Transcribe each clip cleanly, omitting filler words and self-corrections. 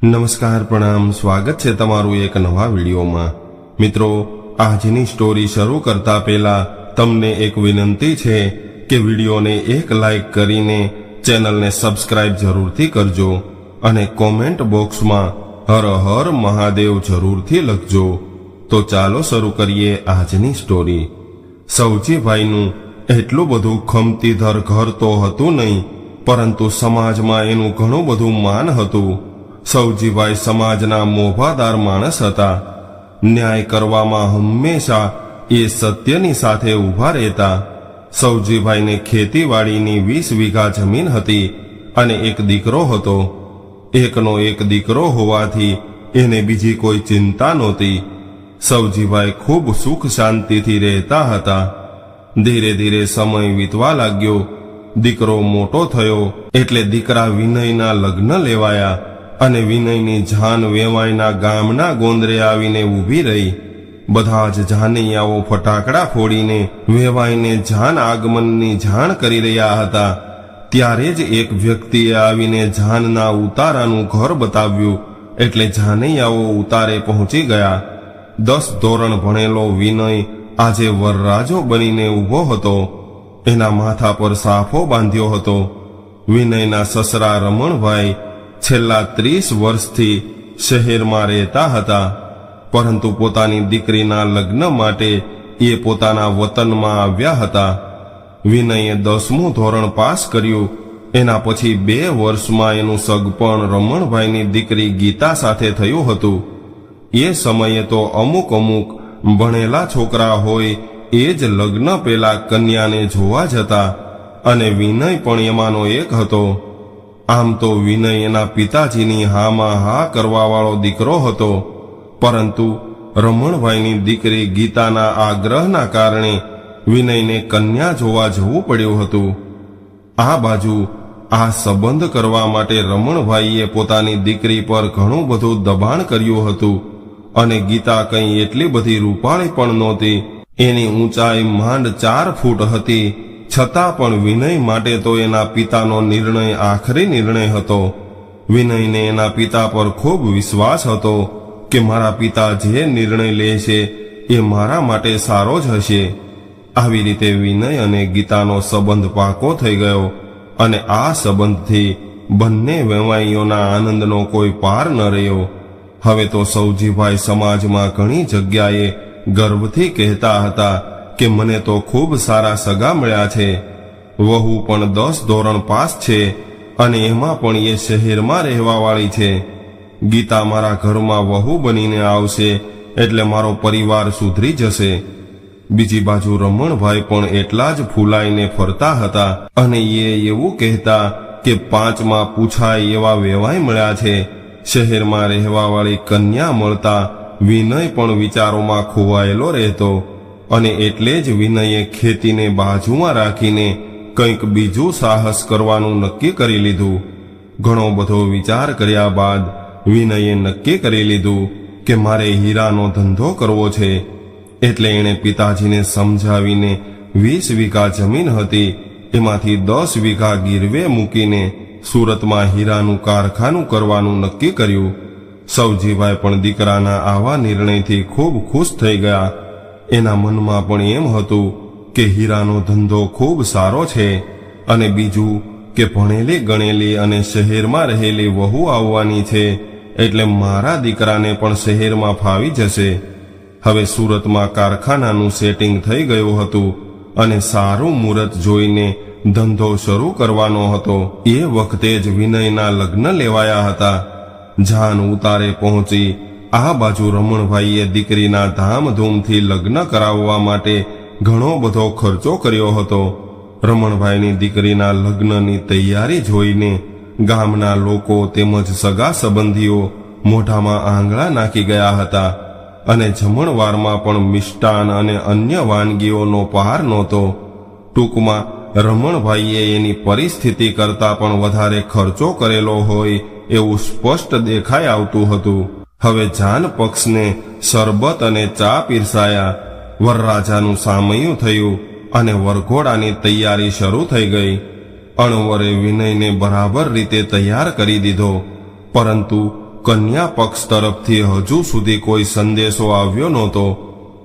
નમસ્કાર, પ્રણામ, સ્વાગત છે તમારું એક નવા વિડીયોમાં। મિત્રો, આજની સ્ટોરી શરૂ કરતા પહેલા તમને એક વિનંતી છે કે વિડીયોને એક લાઈક કરીને ચેનલને સબસ્ક્રાઇબ જરૂરથી કરજો અને કોમેન્ટ બોક્સમાં હર હર મહાદેવ જરૂરથી લખજો। તો ચાલો શરૂ કરીએ આજની સ્ટોરી। સૌજીભાઈનું એટલું બધું ખમતીધર ઘર તો હતું નહીં, પરંતુ સમાજમાં એનું ઘણું બધું માન હતું। સૌજીભાઈ સમાજના મોભાદાર માણસ હતા। ન્યાય કરવામાં હંમેશા એ સત્યની સાથે ઊભા રહેતા। સૌજીભાઈને ખેતીવાડીની 20 વીઘા જમીન હતી અને એક દીકરો હતો। એકનો એક દીકરો હોવાથી એને બીજી કોઈ ચિંતા નહોતી। સૌજીભાઈ ખૂબ સુખ શાંતિથી રહેતા હતા। ધીરે ધીરે સમય વીતવા લાગ્યો। દીકરો મોટો થયો એટલે દીકરા વિનયના લગ્ન લેવાયા અને વિનયની જાન વેવાઈના ગામના ગોંદરે આવીને ઊભી રહી। બધા જ જાનૈયાઓ ફટાકડા ફોડીને વેવાઈને જાન આગમનની જાણ કરી રહ્યા હતા। ત્યારે જ એક વ્યક્તિએ આવીને જાનના ઉતારાનું ઘર બતાવ્યું એટલે જાનૈયાઓ ઉતારે પહોંચી ગયા। 10 ધોરણ ભણેલો વિનય આજે વરરાજો બનીને ઊભો હતો। એના માથા પર સાફો બાંધ્યો હતો। વિનયના સસરા રમણભાઈ છેલ્લા 30 વર્ષથી શહેરમાં રહેતા હતા, પરંતુ પોતાની દીકરીના લગ્ન માટે એ પોતાના વતનમાં આવ્યા હતા। વિનયે 10મું ધોરણ પાસ કર્યું। એના પછી 2 વર્ષમાં એનું સગપણ રમણભાઈની દીકરી ગીતા સાથે થયું હતું। એ સમયે તો અમુક ભણેલા છોકરા હોય એ જ લગ્ન પહેલા કન્યાને જોવા જતા અને વિનય પણ એમાંનો એક હતો। આમ તો વિનય એના પિતાજીની હામાં હા કરવાવાળો દીકરો હતો, પરંતુ રમણભાઈની દીકરી ગીતાના આગ્રહના કારણે વિનયને કન્યા જોવા જવું પડ્યું હતું। આ બાજુ આ સંબંધ કરવા માટે રમણભાઈએ પોતાની દીકરી પર ઘણું બધું દબાણ કર્યું હતું અને ગીતા કંઈ એટલી બધી રૂપાળી પણ નહોતી। એની ઊંચાઈ માંડ 4 ફૂટ હતી, છતાં પણ વિનય માટે તો એના પિતાનો નિર્ણય આખરી નિર્ણય હતો। વિનયને એના પિતા પર ખૂબ વિશ્વાસ હતો કે મારા પિતા જે નિર્ણય લે છે એ મારા માટે સારો જ હશે। આવી રીતે વિનય અને ગીતાનો સંબંધ પાકો થઈ ગયો અને આ સંબંધથી બંને વેવાઈઓના આનંદનો કોઈ પાર ન રહ્યો। હવે તો સૌજીભાઈ સમાજમાં ઘણી જગ્યાએ ગર્વથી કહેતા હતા કે મને તો ખૂબ સારા સગા મળ્યા છે। વહુ પણ 10 ધોરણ પાસ છે અને એમાં પણ એ શહેરમાં રહેવાવાળી છે। ગીતા મારા ઘરમાં વહુ બનીને આવશે એટલે મારો પરિવાર સુધરી જશે। બીજી બાજુ રમણભાઈ પણ એટલા જ ફૂલાઈને ફરતા હતા અને એ એવું કહેતા કે 5માં પૂછાય એવા વેવાઈ મળ્યા છે। શહેરમાં રહેવાવાળી કન્યા મળતા વિનય પણ વિચારોમાં ખોવાયેલો રહેતો અને એટલે જ વિનયે ખેતીને બાજુમાં રાખીને કંઈક બીજું સાહસ કરવાનું નક્કી કરી લીધું। ઘણો બધો વિચાર કર્યા બાદ વિનયે નક્કી કરી લીધું કે મારે હીરાનો ધંધો કરવો છે। એટલે એણે પિતાજીને સમજાવીને 20 વીઘા જમીન હતી એમાંથી 10 વીઘા ગીરવે મૂકીને સુરતમાં હીરાનું કારખાનું કરવાનું નક્કી કર્યું। સૌજીભાઈ પણ દીકરાના આવા નિર્ણયથી ખૂબ ખુશ થઈ ગયા। એના મનમાં પણ એમ હતું કે હીરાનો ધંધો ખૂબ સારો છે અને બીજું કે ભણેલી ગણેલી અને શહેરમાં રહેલી વહુ આવવાની છે એટલે મારા દીકરાને પણ શહેરમાં ફાવી જશે। હવે સુરતમાં કારખાનાનું સેટિંગ થઈ ગયું હતું અને સારું મુહૂર્ત જોઈને ધંધો શરૂ કરવાનો હતો। એ વખતે જ વિનયના લગ્ન લેવાયા હતા। જાન ઉતારે પહોંચી આ બાજુ રમણભાઈએ દીકરીના ધામધૂમથી લગ્ન કરાવવા માટે ઘણો બધો ખર્ચો કર્યો હતો। રમણભાઈની દીકરીના લગ્નની તૈયારી જોઈને ગામના લોકો તેમજ સગા સંબંધીઓ મોઢામાં આંગળા નાખી ગયા હતા અને જમણવારમાં પણ મિષ્ટાન અને અન્ય વાનગીઓનો પાર નહોતો। ટૂંકમાં રમણભાઈએ એની પરિસ્થિતિ કરતાં પણ વધારે ખર્ચો કરેલો હોય એવું સ્પષ્ટ દેખાઈ આવતું હતું। હવે જાન પક્ષને શરબત અને ચા પીરસાયા। વરરાજાનું સામૈયું થયું અને વરઘોડાની તૈયારી શરૂ થઈ ગઈ। અણવરે વિનયને બરાબર રીતે તૈયાર કરી દીધો, પરંતુ કન્યા પક્ષ તરફથી હજુ સુધી કોઈ સંદેશો આવ્યો નહોતો.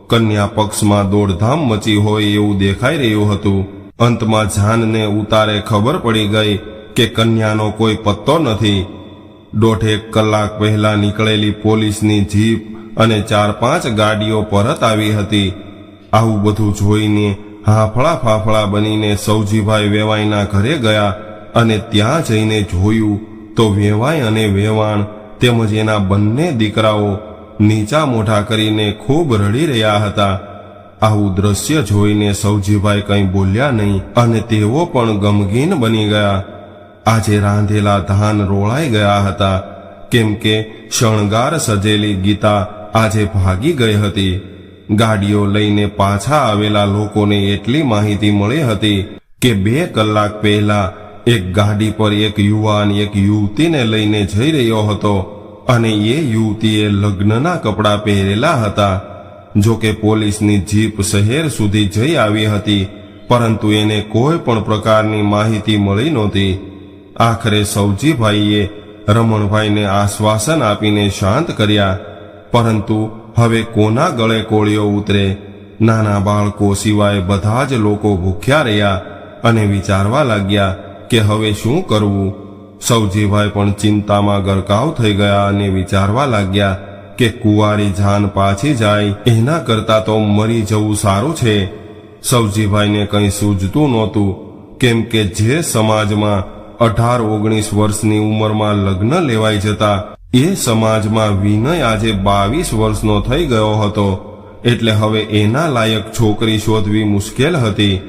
કન્યા પક્ષમાં દોડધામ મચી હોય એવું દેખાઈ રહ્યું હતું. અંતમાં જાનને ઉતારે ખબર પડી ગઈ કે કન્યાનો કોઈ પત્તો નથી. 1.5 કલાક પહેલા નીકળેલી પોલીસની જીપ અને 4-5 ગાડીઓ પરત આવી હતી. આવું બધું જોઈને હાફળા ફાફળા બનીને સૌજીભાઈ વેવાઈના ઘરે ગયા અને ત્યાં જઈને જોયું તો વેવાઈ અને વેવાણ તેમજ એના બંને દીકરાઓ નીચા મોઢા કરીને ખૂબ રડી રહ્યા હતા. આવું દ્રશ્ય જોઈને સૌજીભાઈ કંઈ બોલ્યા નહીં અને તેઓ પણ ગમગીન બની ગયા. આજે રાંધેલા ધાન રોળાઈ ગયા હતા, કેમ કે શણગાર સજેલી ગીતા આજે ભાગી ગઈ હતી. ગાડીઓ લઈને પાછા આવેલા લોકોને એટલી માહિતી મળી હતી કે 2 કલાક પહેલા એક ગાડી પર એક યુવાન એક યુવતીને લઈને જઈ રહ્યો હતો અને એ યુવતીએ લગ્નના કપડાં પહેરેલા હતા. જો કે પોલીસની જીપ શહેર સુધી જઈ આવી હતી, પરંતુ એને કોઈ પણ પ્રકારની માહિતી મળી નહોતી. આખરે સૌજીભાઈએ રમણભાઈને આશ્વાસન આપીને શાંત કર્યા, પરંતુ હવે કોના ગળે કોળિયો ઉતરે? નાના બાળકો સિવાય બધા જ લોકો ભૂખ્યા રહ્યા અને વિચારવા લાગ્યા કે હવે શું કરવું. સૌજીભાઈ પણ ચિંતામાં ગરકાવ થઈ ગયા અને વિચારવા લાગ્યા કે કુંવારી જાન પાછી જાય એના કરતાં તો મરી જવું સારું છે. સૌજીભાઈને કંઈ સૂઝતું નહોતું, કેમ કે જે સમાજમાં 18-19 વર્ષની ઉંમરમાં લગ્ન લેવાઈ જતા એ સમાજમાં વિનય આજે 22 વર્ષનો થઈ ગયો હતો, એટલે હવે એના લાયક છોકરી શોધવી મુશ્કેલ હતી.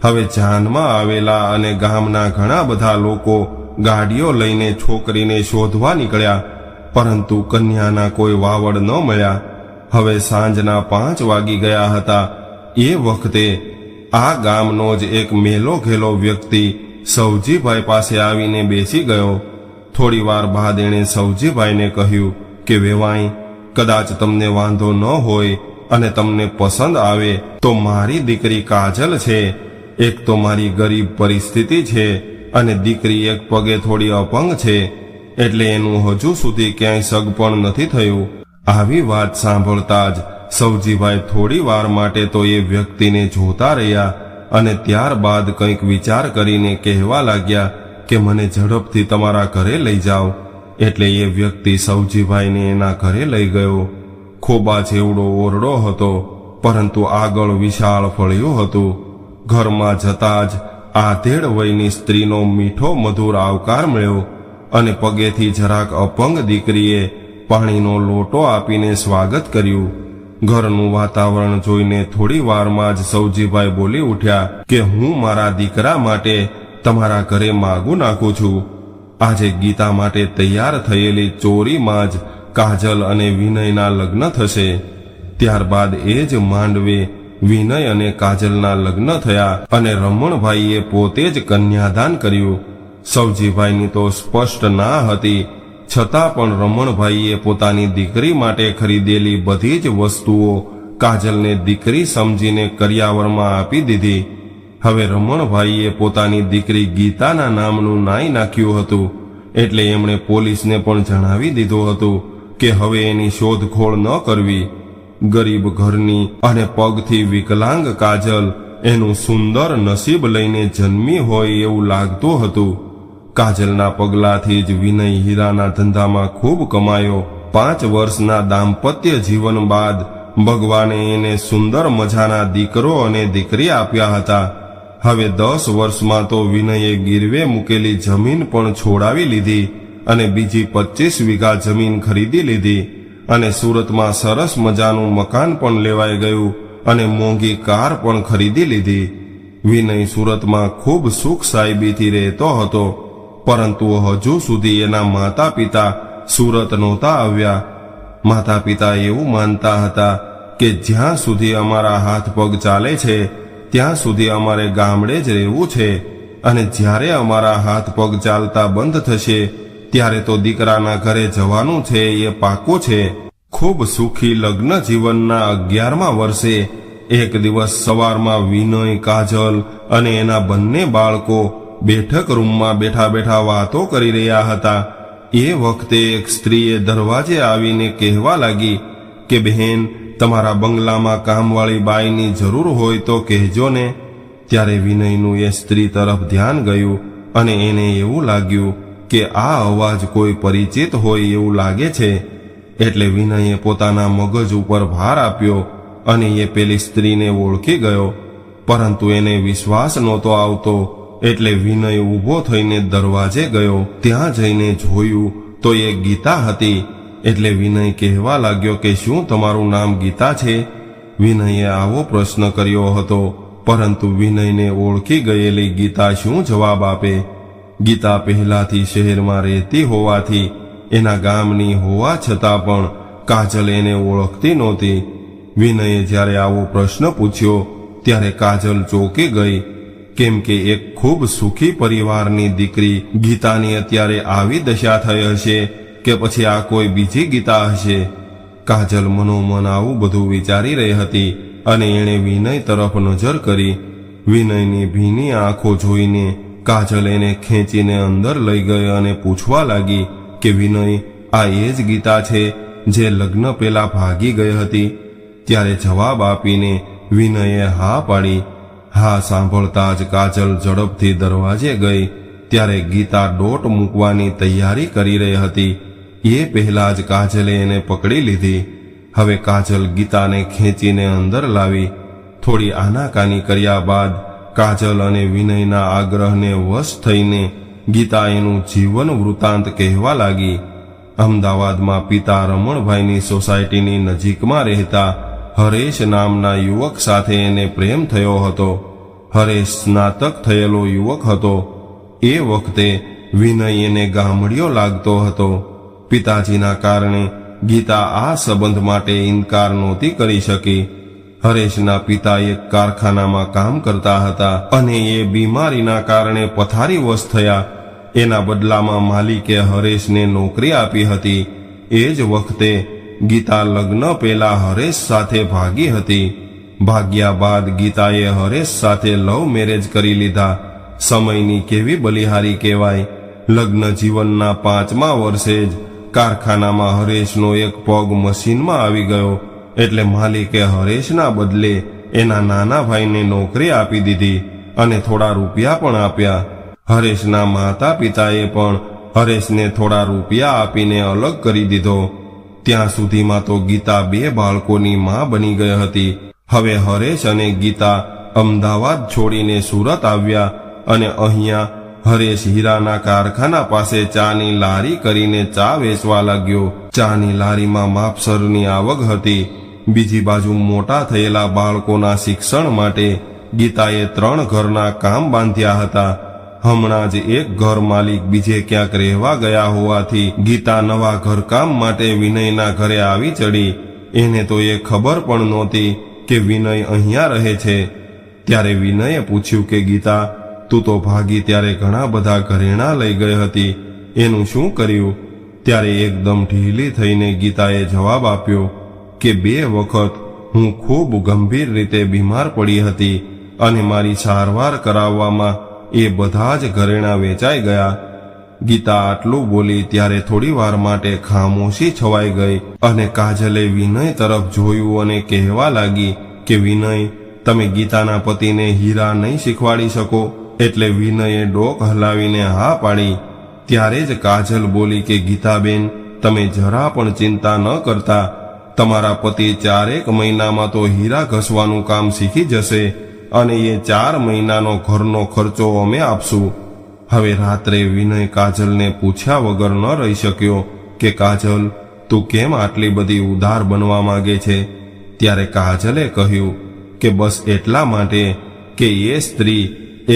હવે જાનમાં આવેલા અને ગામના ઘણા બધા લોકો ગાડીઓ લઈને છોકરીને શોધવા નીકળ્યા, પરંતુ કન્યાના કોઈ વાવડ ન મળ્યા. હવે સાંજના 5 વાગી ગયા હતા. એ વખતે આ ગામનો જ એક મેલો ઘેલો વ્યક્તિ સૌજીભાઈ પાસે આવીને બેસી ગયો. થોડી વાર બાદ એણે સૌજીભાઈને કહ્યું કે વેવાઈ, કદાચ તમને વાંધો ન હોય અને તમને પસંદ આવે તો મારી દીકરી કાજલ છે. એક તો મારી ગરીબ પરિસ્થિતિ છે અને દીકરી એક પગે થોડી અપંગ છે, એટલે એનું હજુ સુધી ક્યાંય સગપણ નથી થયું. આવી વાત સાંભળતા જ સૌજીભાઈ થોડી વાર માટે તો એ વ્યક્તિને જોતા રહ્યા અને ત્યારબાદ કંઈક વિચાર કરીને કહેવા લાગ્યા કે મને ઝડપથી તમારા ઘરે લઈ જાઓ. એટલે એ વ્યક્તિ સૌજીભાઈને એના ઘરે લઈ ગયો. ખોબા જેવડો ઓરડો હતો, પરંતુ આગળ વિશાળ ફળિયું હતું. ઘરમાં જતા જ આધેડ વયની સ્ત્રીનો મીઠો મધુર આવકાર મળ્યો અને પગેથી જરાક અપંગ દીકરીએ પાણીનો લોટો આપીને સ્વાગત કર્યું. ઘરનું વાતાવરણ જોઈને થોડી વારમાં જ સૌજીભાઈ બોલી ઉઠ્યા કે હું મારા દીકરા માટે તમારા ઘરે માગું નાખું છું. આજે ગીતા માટે તૈયાર થયેલી ચોરીમાં જ કાજલ અને વિનયના લગ્ન થશે. ત્યારબાદ એ જ માંડવે વિનય અને કાજલના લગ્ન થયા અને રમણભાઈએ પોતે જ કન્યાદાન કર્યું. સૌજીભાઈની તો સ્પષ્ટ ના હતી, છતાં પણ રમણભાઈએ પોતાની દીકરી માટે ખરીદેલી બધી જ વસ્તુઓ કાજલને દીકરી સમજીને કરિયાવરમાં આપી દીધી. હવે રમણભાઈએ પોતાની દીકરી ગીતાના નામનું નાઈ નાખ્યું હતું, એટલે એમણે પોલીસને પણ જણાવી દીધું હતું કે હવે એની શોધખોળ ન કરવી. ગરીબ ઘરની અને પગથી વિકલાંગ કાજલ એનું સુંદર નસીબ લઈને જન્મી હોય એવું લાગતું હતું. કાજલના પગલાથી જ વિનય હીરાના ધંધામાં ખૂબ કમાયો. 5 વર્ષના દાંપત્ય જીવન બાદ ભગવાને એને સુંદર મજાના દીકરો અને દીકરી આપ્યા હતા. હવે 10 વર્ષમાં તો વિનયે ગીરવે મૂકેલી જમીન પણ છોડાવી લીધી અને બીજી 25 વીઘા જમીન ખરીદી લીધી અને સુરતમાં સરસ મજાનું મકાન પણ લેવાઈ ગયું અને મોંઘી કાર પણ ખરીદી લીધી. વિનય સુરતમાં ખૂબ સુખ સાહેબીથી રહેતો હતો, પરંતુ હજુ સુધી એના માતા પિતા સુરત નહોતા આવ્યા. માતા પિતા એવું માનતા હતા કે જ્યાં સુધી અમારા હાથ પગ ચાલે છે ત્યાં સુધી અમારે ગામડે જ રહેવું છે, અને જ્યારે અમારા હાથ પગ ચાલતા બંધ થશે ત્યારે તો દીકરાના ઘરે જવાનું છે એ પાકું છે. ખૂબ સુખી લગ્ન જીવનના 11મા વર્ષે એક દિવસ સવારમાં વિનય, કાજલ અને એના બંને બાળકો બેઠક રૂમમાં બેઠા બેઠા વાતો કરી રહ્યા હતા. એ વખતે એક સ્ત્રીએ દરવાજે આવીને કહેવા લાગી કે બહેન, તમારા બંગલામાં કામવાળી બાઈની જરૂર હોય તો કહેજો ને. ત્યારે વિનયનું એ સ્ત્રી તરફ ધ્યાન ગયું અને એને એવું લાગ્યું કે આ અવાજ કોઈ પરિચિત હોય એવું લાગે છે. એટલે વિનયે પોતાના મગજ ઉપર ભાર આપ્યો અને એ પેલી સ્ત્રીને ઓળખી ગયો. પરંતુ એને વિશ્વાસ નહોતો આવતો. એટલે વિનય ઊભો થઈને દરવાજે ગયો. ત્યાં જઈને જોયું તો એ ગીતા હતી. એટલે વિનય કહેવા લાગ્યો કે શું તમારું નામ ગીતા છે? વિનયે આવો પ્રશ્ન કર્યો હતો, પરંતુ વિનયને ઓળખી ગયેલી ગીતા શું જવાબ આપે? ગીતા પહેલાથી શહેરમાં રહેતી હોવાથી એના ગામની હોવા છતાં પણ કાજલ એને ઓળખતી નહોતી. વિનયે જ્યારે આવો પ્રશ્ન પૂછ્યો ત્યારે કાજલ ચોંકી ગઈ, કેમ કે એક ખૂબ સુખી પરિવારની દીકરી ગીતાની અત્યારે આવી દશા થઈ હશે કે પછી આ કોઈ બીજી ગીતા હશે. કાજલ મનોમન આવું બધું વિચારી રહી હતી અને એણે વિનય તરફ નજર કરી. વિનયની ભીની આંખો જોઈને કાજલ એને ખેંચીને અંદર લઈ ગઈ અને પૂછવા લાગી કે વિનય, આ એ જ ગીતા છે જે લગ્ન પહેલા ભાગી ગઈ હતી? ત્યારે જવાબ આપીને વિનયે હા પાડી. હા સાંભળતા જ કાજલ ઝડપથી દરવાજે ગઈ. ત્યારે ગીતા ડોટ મૂકવાની તૈયારી કરી રહી હતી. એ પહેલા જ કાજલે એને પકડી લીધી. હવે કાજલ ગીતાને ખેંચીને અંદર લાવી. થોડી આનાકાની કર્યા બાદ કાજલ અને વિનયના આગ્રહને વશ થઈને ગીતા એનું જીવન વૃત્તાંત કહેવા લાગી. અમદાવાદમાં પિતા રમણભાઈની સોસાયટીની નજીકમાં રહેતા હરેશ નામના યુવક સાથે એને પ્રેમ થયો હતો. હરેશ સ્નાતક થયેલો યુવક હતો. એ વખતે વિનય એને ગામડિયો લાગતો હતો. પિતાજીના કારણે ગીતા આ સંબંધ માટે ઇનકાર નહોતી કરી શકી. હરેશના પિતા એક કારખાનામાં કામ કરતા હતા અને એ બીમારીના કારણે પથારીવશ થયા. એના બદલામાં માલિકે હરેશને નોકરી આપી હતી. એ જ વખતે ગીતા લગ્ન પહેલા હરેશ સાથે ભાગી હતી. ભાગ્યા બાદ ગીતાએ હરેશ સાથે લવ મેરેજ કરી લીધા. સમયની કેવી બલિહારી કહેવાય. લગ્ન જીવનના 5મા વર્ષે જ કારખાનામાં હરેશનો એક પગ મશીનમાં આવી ગયો. એટલે માલિકે હરેશના બદલે એના નાના ભાઈને નોકરી આપી દીધી અને થોડા રૂપિયા પણ આપ્યા. હરેશના માતા પિતાએ પણ હરેશને થોડા રૂપિયા આપીને અલગ કરી દીધો. ત્યાં સુધીમાં તો ગીતા 2 બાળકોની માં બની ગઈ હતી. હવે હરેશ અને ગીતા અમદાવાદ છોડીને સુરત આવ્યા અને અહીંયા હરેશ હીરાના કારખાના પાસે ચાની લારી કરીને ચા વેચવા લાગ્યો. ચાની લારીમાં માપસરની આવક હતી. બીજી બાજુ મોટા થયેલા બાળકોના શિક્ષણ માટે ગીતાએ 3 ઘરના કામ બાંધ્યા હતા. હમણાં જ એક ઘર માલિક બીજે ક્યાંક રહેવા ગયા હોવાથી ગીતા નવા ઘરકામ માટે વિનયના ઘરે આવી ચડી. એને તો એ ખબર પણ નહોતી કે વિનય અહીંયા રહે છે. ત્યારે વિનયે પૂછ્યું કે ગીતા, તું તો ભાગી ત્યારે ઘણા બધા ઘરેણાં લઈ ગઈ હતી, એનું શું કર્યું? ત્યારે એકદમ ઢીલી થઈને ગીતાએ જવાબ આપ્યો કે 2 વખત હું ખૂબ ગંભીર રીતે બીમાર પડી હતી અને મારી સારવાર કરાવવામાં એ બધા જ ઘરેણાં વેચાઈ ગયા. ગીતા આટલું બોલી ત્યારે થોડી વાર માટે ખામોશી છવાઈ ગઈ અને કાજલે વિનય તરફ જોયું અને કહેવા લાગી કે વિનય, તમે ગીતાના પતિને હીરા નહીં શીખવાડી શકો? એટલે વિનયે ડોક હલાવીને હા પાડી. ત્યારે જ કાજલ બોલી કે ગીતાબેન, તમે જરા પણ ચિંતા ન કરતા. તમારા પતિ 4 મહિનામાં તો હીરા ઘસવાનું કામ શીખી જશે અને એ 4 મહિનાનો ઘરનો ખર્ચો અમે આપશું. હવે રાત્રે વિનય કાજલને પૂછ્યા વગર ન રહી શક્યો કે કાજલ, તું કેમ આટલી બધી ઉદાર બનવા માંગે છે? ત્યારે કાજલે કહ્યું કે બસ એટલા માટે કે એ સ્ત્રી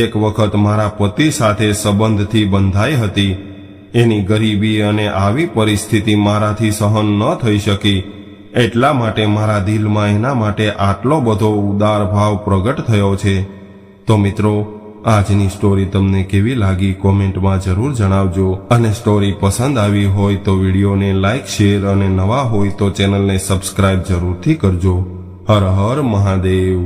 એક વખત મારા પતિ સાથે સંબંધથી બંધાઈ હતી. એની ગરીબી અને આવી પરિસ્થિતિ મારાથી સહન ન થઈ શકી. એટલા માટે મારા દિલમાં એના માટે આટલો બધો ઉદાર ભાવ પ્રગટ થયો છે. તો મિત્રો, આજની સ્ટોરી તમને કેવી લાગી કોમેન્ટમાં જરૂર જણાવજો. અને સ્ટોરી પસંદ આવી હોય તો વિડીયોને લાઈક, શેર અને નવા હોય તો ચેનલને સબસ્ક્રાઇબ જરૂરથી કરજો. હર હર મહાદેવ.